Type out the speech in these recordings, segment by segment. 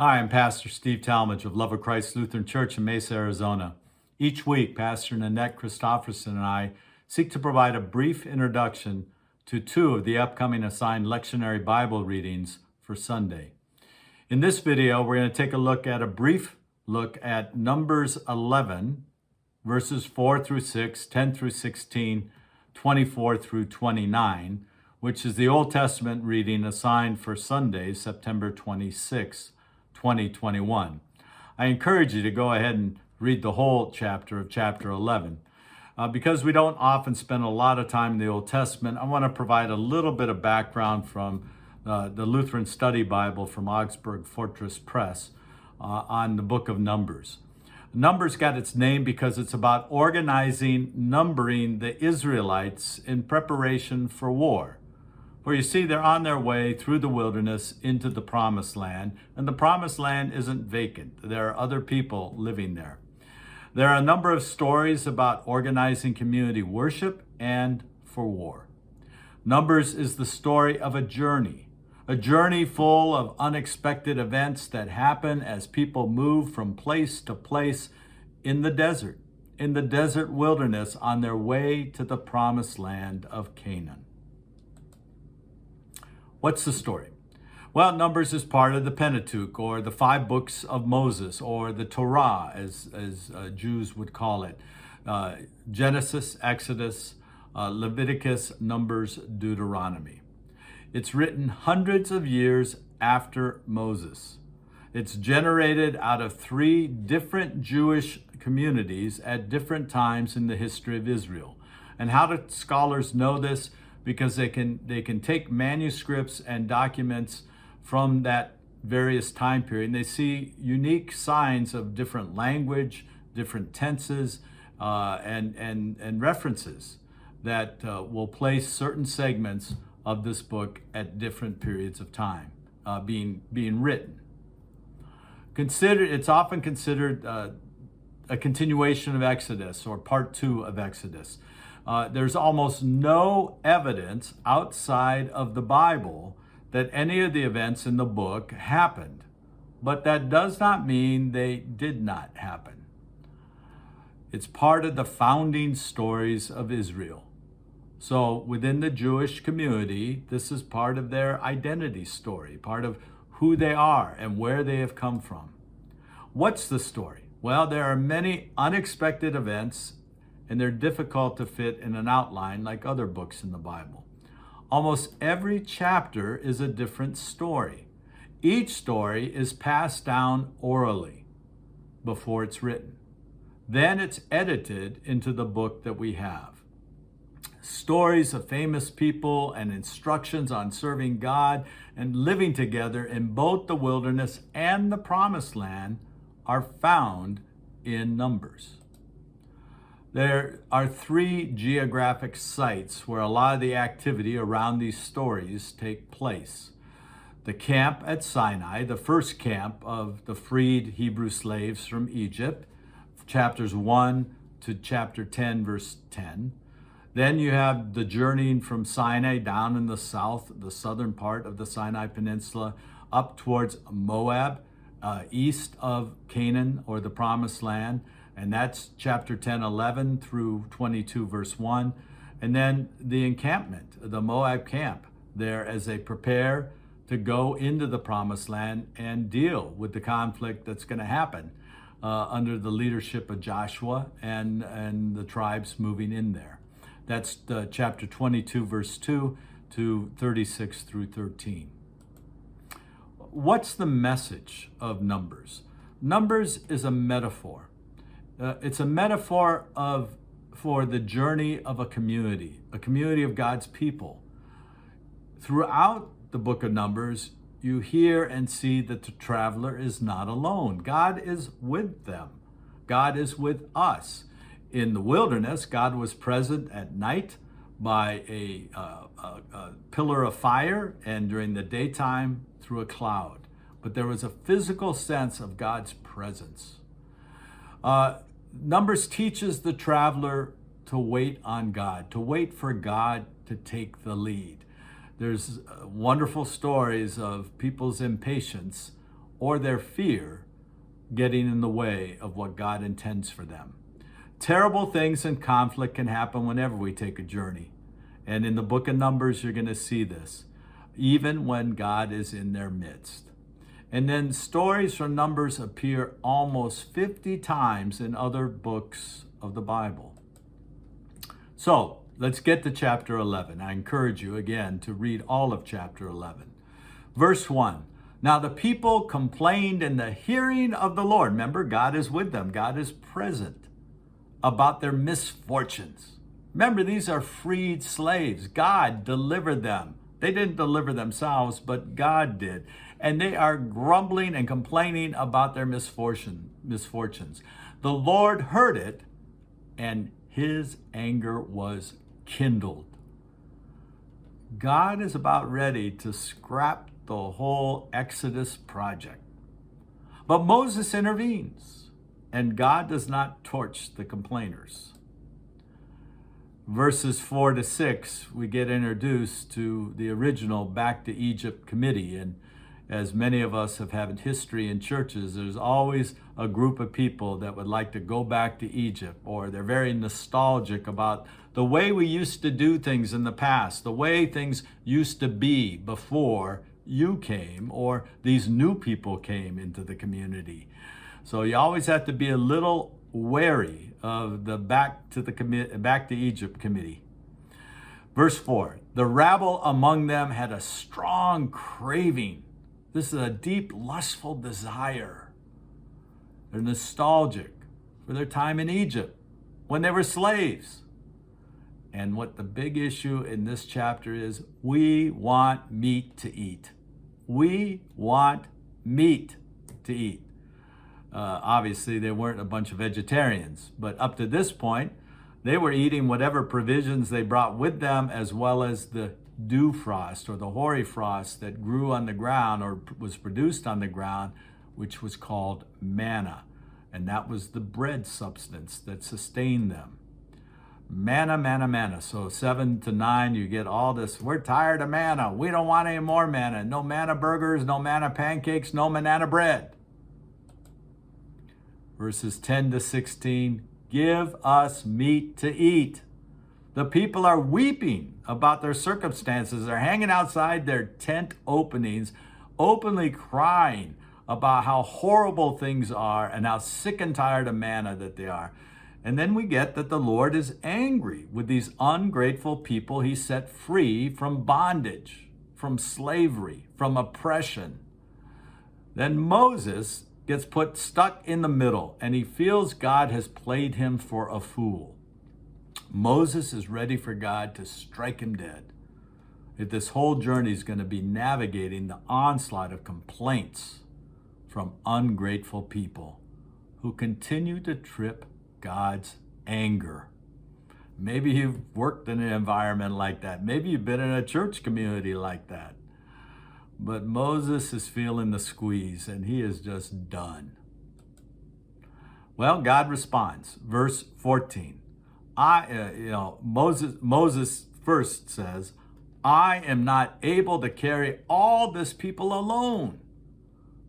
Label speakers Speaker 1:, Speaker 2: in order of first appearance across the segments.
Speaker 1: Hi, I'm Pastor Steve Talmage of Love of Christ Lutheran Church in Mesa, Arizona. Each week, Pastor Nanette Christofferson and I seek to provide a brief introduction to two of the upcoming assigned lectionary Bible readings for Sunday. In this video, we're going to take a brief look at Numbers 11, verses 4 through 6, 10 through 16, 24 through 29, which is the Old Testament reading assigned for Sunday, September 26, 2021. I encourage you to go ahead and read the whole chapter of chapter 11. Because we don't often spend a lot of time in the Old Testament, I want to provide a little bit of background from the Lutheran Study Bible from Augsburg Fortress Press on the book of Numbers. Numbers got its name because it's about numbering the Israelites in preparation for war. For you see, they're on their way through the wilderness into the promised land, and the promised land isn't vacant. There are other people living there. There are a number of stories about organizing community worship and for war. Numbers is the story of a journey full of unexpected events that happen as people move from place to place in the desert wilderness on their way to the promised land of Canaan. What's the story? Well, Numbers is part of the Pentateuch, or the 5 books of Moses, or the Torah, as Jews would call it. Genesis, Exodus, Leviticus, Numbers, Deuteronomy. It's written hundreds of years after Moses. It's generated out of 3 different Jewish communities at different times in the history of Israel. And how do scholars know this? Because they can take manuscripts and documents from that various time period, and they see unique signs of different language, different tenses, and references that will place certain segments of this book at different periods of time being written. It's often considered a continuation of Exodus, or part 2 of Exodus. There's almost no evidence outside of the Bible that any of the events in the book happened, but that does not mean they did not happen. It's part of the founding stories of Israel. So within the Jewish community, this is part of their identity story, part of who they are and where they have come from. What's the story? Well, there are many unexpected events, and they're difficult to fit in an outline like other books in the Bible. Almost every chapter is a different story. Each story is passed down orally before it's written. Then it's edited into the book that we have. Stories of famous people and instructions on serving God and living together in both the wilderness and the promised land are found in Numbers. There are 3 geographic sites where a lot of the activity around these stories take place. The camp at Sinai, the first camp of the freed Hebrew slaves from Egypt, chapters 1 to chapter 10, verse 10. Then you have the journeying from Sinai down in the south, the southern part of the Sinai Peninsula, up towards Moab, east of Canaan, or the Promised Land. And that's chapter 10, 11 through 22, verse 1. And then the encampment, the Moab camp, there as they prepare to go into the Promised Land and deal with the conflict that's going to happen under the leadership of Joshua and the tribes moving in there. That's chapter 22, verse 2 to 36 through 13. What's the message of Numbers? Numbers is a metaphor. It's a metaphor for the journey of a community of God's people. Throughout the book of Numbers, you hear and see that the traveler is not alone. God is with them. God is with us. In the wilderness, God was present at night by a pillar of fire, and during the daytime through a cloud. But there was a physical sense of God's presence. Numbers teaches the traveler to wait on God, to wait for God to take the lead. There's wonderful stories of people's impatience or their fear getting in the way of what God intends for them. Terrible things and conflict can happen whenever we take a journey. And in the book of Numbers, you're going to see this, even when God is in their midst. And then stories from Numbers appear almost 50 times in other books of the Bible. So let's get to chapter 11. I encourage you again to read all of chapter 11. Verse 1. Now the people complained in the hearing of the Lord. Remember, God is with them. God is present, about their misfortunes. Remember, these are freed slaves. God delivered them. They didn't deliver themselves, but God did. And they are grumbling and complaining about their misfortunes. The Lord heard it, and his anger was kindled. God is about ready to scrap the whole Exodus project. But Moses intervenes, and God does not torch the complainers. Verses 4 to 6, we get introduced to the original Back to Egypt committee. And as many of us have had history in churches, there's always a group of people that would like to go back to Egypt, or they're very nostalgic about the way we used to do things in the past, the way things used to be before you came or these new people came into the community. So you always have to be a little wary of the Back to Egypt committee. Verse 4, the rabble among them had a strong craving. This is a deep, lustful desire. They're nostalgic for their time in Egypt when they were slaves. And what the big issue in this chapter is, we want meat to eat. We want meat to eat. Obviously, they weren't a bunch of vegetarians, but up to this point, they were eating whatever provisions they brought with them, as well as the dew frost or the hoary frost that grew on the ground or was produced on the ground, which was called manna. And that was the bread substance that sustained them. Manna, manna, manna. So 7 to 9, you get all this. We're tired of manna. We don't want any more manna. No manna burgers, no manna pancakes, no manna bread. Verses 10 to 16, give us meat to eat. The people are weeping about their circumstances. They're hanging outside their tent openings, openly crying about how horrible things are and how sick and tired of manna that they are. And then we get that the Lord is angry with these ungrateful people he set free from bondage, from slavery, from oppression. Then Moses gets stuck in the middle, and he feels God has played him for a fool. Moses is ready for God to strike him dead. This whole journey is going to be navigating the onslaught of complaints from ungrateful people who continue to trip God's anger. Maybe you've worked in an environment like that. Maybe you've been in a church community like that. But Moses is feeling the squeeze, and he is just done. Well, God responds. Verse 14. Moses first says, I am not able to carry all this people alone,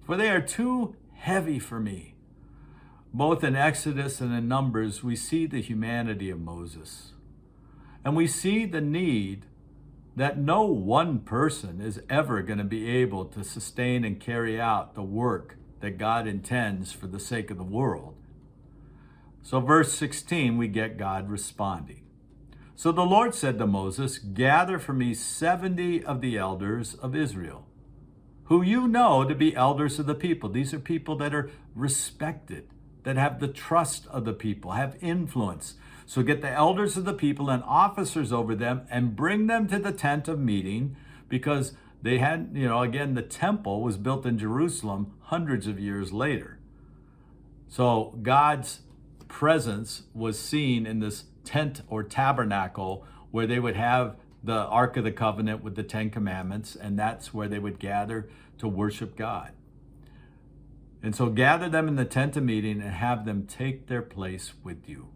Speaker 1: for they are too heavy for me. Both in Exodus and in Numbers, we see the humanity of Moses. And we see the need that no one person is ever going to be able to sustain and carry out the work that God intends for the sake of the world. So verse 16, we get God responding. So the Lord said to Moses, gather for me 70 of the elders of Israel, who you know to be elders of the people. These are people that are respected, that have the trust of the people, have influence. So get the elders of the people and officers over them and bring them to the tent of meeting, because they had, again, the temple was built in Jerusalem hundreds of years later. So God's presence was seen in this tent or tabernacle where they would have the Ark of the Covenant with the 10 Commandments, and that's where they would gather to worship God. And so gather them in the tent of meeting and have them take their place with you.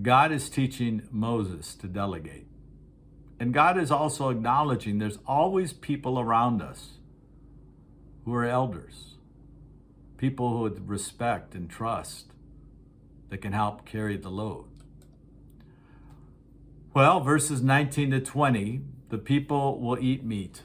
Speaker 1: God is teaching Moses to delegate. And God is also acknowledging there's always people around us who are elders, people who would respect and trust, that can help carry the load. Well, verses 19 to 20, the people will eat meat.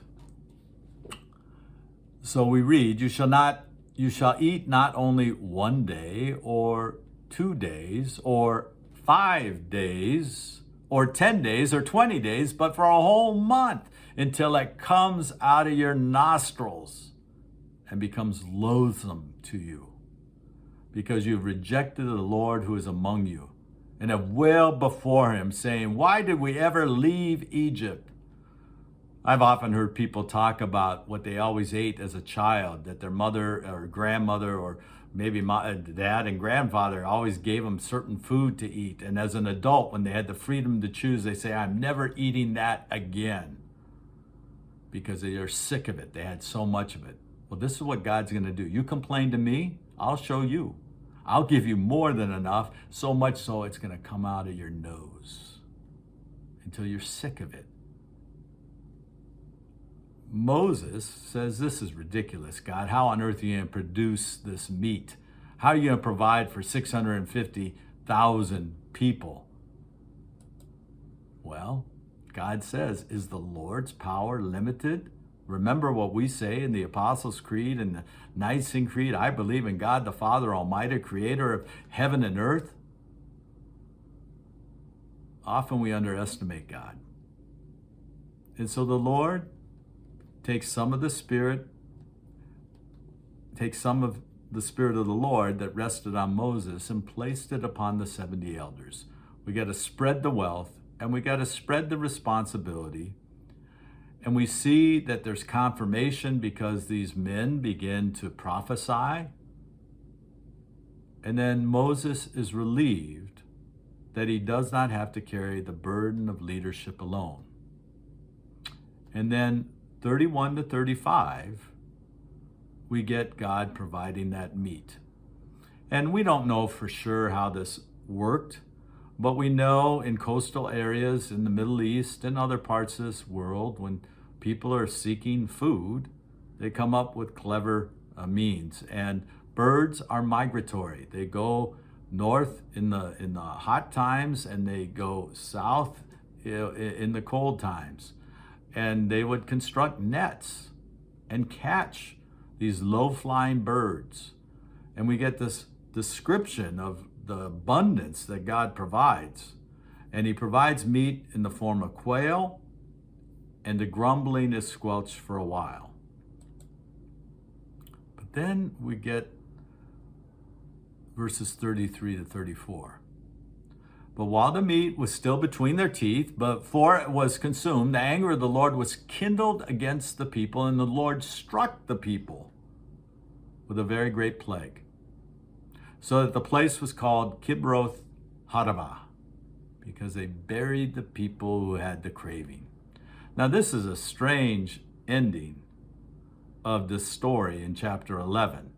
Speaker 1: So we read, you shall eat not only 1 day or 2 days or 5 days or 10 days or 20 days, but for a whole month, until it comes out of your nostrils and becomes loathsome to you, because you've rejected the Lord who is among you, and have wailed before him, saying, why did we ever leave Egypt? I've often heard people talk about what they always ate as a child, that their mother or grandmother or maybe dad and grandfather always gave them certain food to eat. And as an adult, when they had the freedom to choose, they say, I'm never eating that again, because they are sick of it. They had so much of it. Well, this is what God's going to do. You complain to me, I'll show you. I'll give you more than enough, so much so it's going to come out of your nose until you're sick of it. Moses says, this is ridiculous, God. How on earth are you going to produce this meat? How are you going to provide for 650,000 people? Well, God says, is the Lord's power limited? Remember what we say in the Apostles' Creed and the Nicene Creed, I believe in God the Father Almighty, creator of heaven and earth. Often we underestimate God. And so the Lord takes some of the Spirit of the Lord that rested on Moses and placed it upon the 70 elders. We got to spread the wealth, and we got to spread the responsibility. And we see that there's confirmation because these men begin to prophesy. And then Moses is relieved that he does not have to carry the burden of leadership alone. And then 31 to 35, we get God providing that meat. And we don't know for sure how this worked, but we know in coastal areas in the Middle East and other parts of this world, when people are seeking food, they come up with clever means. And birds are migratory. They go north in the hot times, and they go south in the cold times. And they would construct nets and catch these low-flying birds. And we get this description of the abundance that God provides. And he provides meat in the form of quail, and the grumbling is squelched for a while. But then we get verses 33 to 34. But while the meat was still between their teeth, before it was consumed, the anger of the Lord was kindled against the people, and the Lord struck the people with a very great plague, so that the place was called Kibroth Hattaavah, because they buried the people who had the craving. Now, this is a strange ending of this story in chapter 11.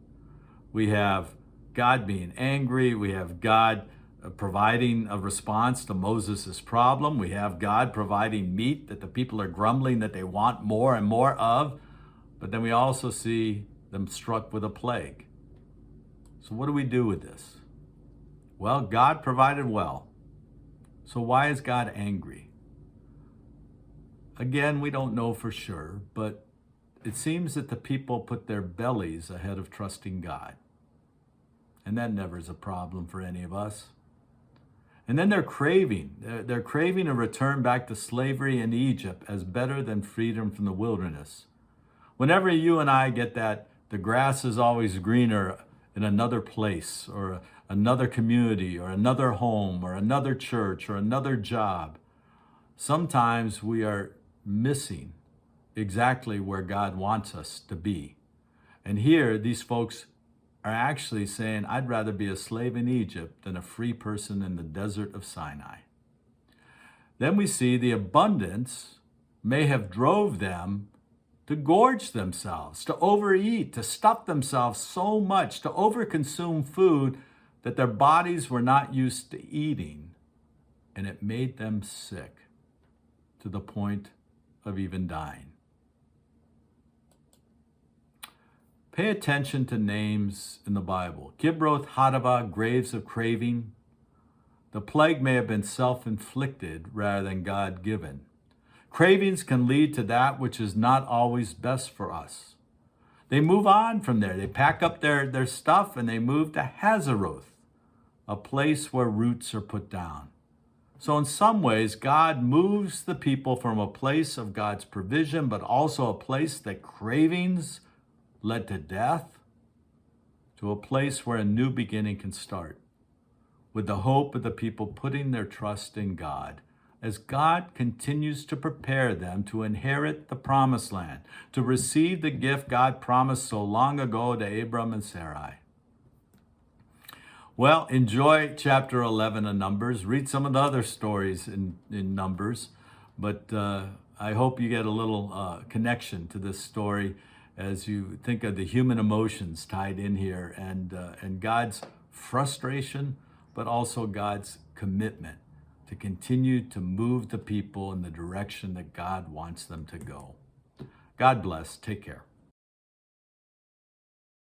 Speaker 1: We have God being angry. We have God providing a response to Moses' problem. We have God providing meat that the people are grumbling that they want more and more of. But then we also see them struck with a plague. So what do we do with this? Well, God provided well. So why is God angry? Again, we don't know for sure, but it seems that the people put their bellies ahead of trusting God. And that never is a problem for any of us. And then they're craving a return back to slavery in Egypt as better than freedom from the wilderness. Whenever you and I get that the grass is always greener in another place or another community or another home or another church or another job, sometimes we are missing exactly where God wants us to be. And here, these folks are actually saying, I'd rather be a slave in Egypt than a free person in the desert of Sinai. Then we see the abundance may have drove them to gorge themselves, to overeat, to stuff themselves so much, to overconsume food that their bodies were not used to eating, and it made them sick to the point of even dying. Pay attention to names in the Bible. Kibroth Hattaavah, graves of craving. The plague may have been self-inflicted rather than God-given. Cravings can lead to that which is not always best for us. They move on from there. They pack up their stuff and they move to Hazeroth, a place where roots are put down. So in some ways, God moves the people from a place of God's provision, but also a place that cravings led to death, to a place where a new beginning can start, with the hope of the people putting their trust in God, as God continues to prepare them to inherit the promised land, to receive the gift God promised so long ago to Abram and Sarai. Well, enjoy chapter 11 of Numbers. Read some of the other stories in Numbers, but I hope you get a little connection to this story as you think of the human emotions tied in here and God's frustration, but also God's commitment to continue to move the people in the direction that God wants them to go. God bless. Take care.